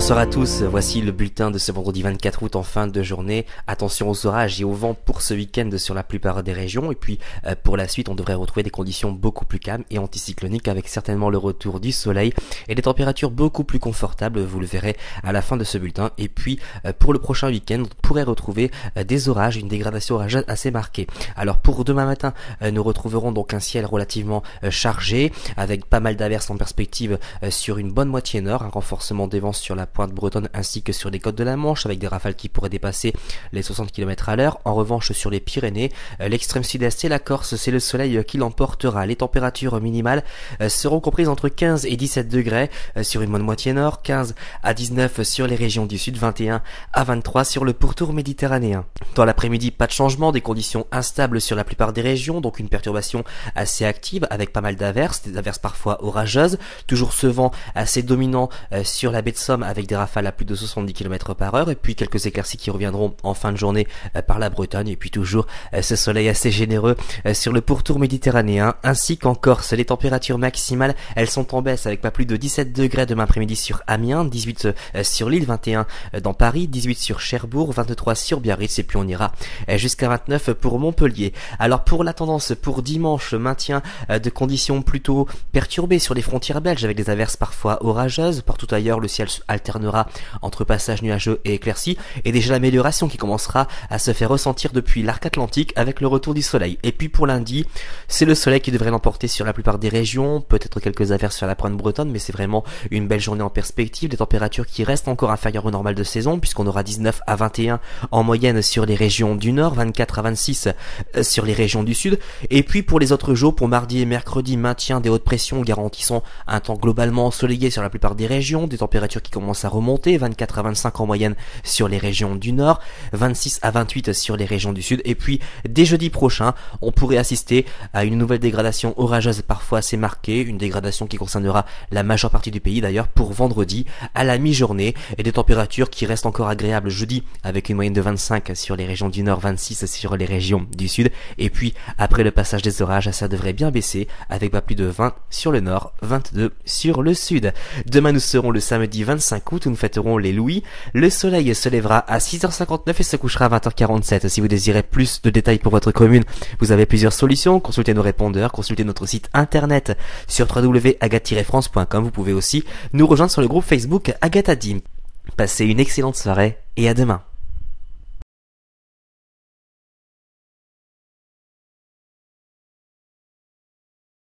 Bonsoir à tous, voici le bulletin de ce vendredi 24 août en fin de journée. Attention aux orages et au vent pour ce week-end sur la plupart des régions. Et puis pour la suite, on devrait retrouver des conditions beaucoup plus calmes et anticycloniques avec certainement le retour du soleil et des températures beaucoup plus confortables, vous le verrez à la fin de ce bulletin. Et puis pour le prochain week-end, on pourrait retrouver des orages, une dégradation orageuse assez marquée. Alors pour demain matin, nous retrouverons donc un ciel relativement chargé avec pas mal d'averses en perspective sur une bonne moitié nord, un renforcement des vents sur la pointe bretonne ainsi que sur les côtes de la Manche avec des rafales qui pourraient dépasser les 60 km à l'heure. En revanche, sur les Pyrénées, l'extrême sud-est et la Corse, c'est le soleil qui l'emportera. Les températures minimales seront comprises entre 15 et 17 degrés sur une bonne moitié nord, 15 à 19 sur les régions du sud, 21 à 23 sur le pourtour méditerranéen. Dans l'après-midi, pas de changement, des conditions instables sur la plupart des régions, donc une perturbation assez active avec pas mal d'averses, des averses parfois orageuses, toujours ce vent assez dominant sur la baie de Somme avec des rafales à plus de 70 km par heure et puis quelques éclaircies qui reviendront en fin de journée par la Bretagne et puis toujours ce soleil assez généreux sur le pourtour méditerranéen ainsi qu'en Corse. Les températures maximales, elles sont en baisse avec pas plus de 17 degrés demain après-midi sur Amiens, 18 sur Lille, 21 dans Paris, 18 sur Cherbourg, 23 sur Biarritz et puis on ira jusqu'à 29 pour Montpellier. Alors pour la tendance pour dimanche, maintien de conditions plutôt perturbées sur les frontières belges avec des averses parfois orageuses. Partout ailleurs, le ciel alternera entre passages nuageux et éclaircies et déjà l'amélioration qui commencera à se faire ressentir depuis l'arc atlantique avec le retour du soleil. Et puis pour lundi, c'est le soleil qui devrait l'emporter sur la plupart des régions, peut-être quelques averses sur la pointe bretonne, mais c'est vraiment une belle journée en perspective, des températures qui restent encore inférieures au normal de saison puisqu'on aura 19 à 21 en moyenne sur les régions du nord, 24 à 26 sur les régions du sud. Et puis pour les autres jours, pour mardi et mercredi, maintien des hautes pressions garantissant un temps globalement ensoleillé sur la plupart des régions, des températures qui commencent à remonter, 24 à 25 en moyenne sur les régions du nord, 26 à 28 sur les régions du sud. Et puis dès jeudi prochain, on pourrait assister à une nouvelle dégradation orageuse parfois assez marquée, une dégradation qui concernera la majeure partie du pays d'ailleurs pour vendredi à la mi-journée et des températures qui restent encore agréables jeudi avec une moyenne de 25 sur les régions du nord, 26 sur les régions du sud. Et puis après le passage des orages, ça devrait bien baisser avec pas plus de 20 sur le nord, 22 sur le sud. Demain nous serons le samedi 25 août où nous fêterons les Louis. Le soleil se lèvera à 6h59 et se couchera à 20h47. Si vous désirez plus de détails pour votre commune, vous avez plusieurs solutions. Consultez nos répondeurs, consultez notre site internet sur www.agathe-france.com. Vous pouvez aussi nous rejoindre sur le groupe Facebook Agathe Adim. Passez une excellente soirée et à demain.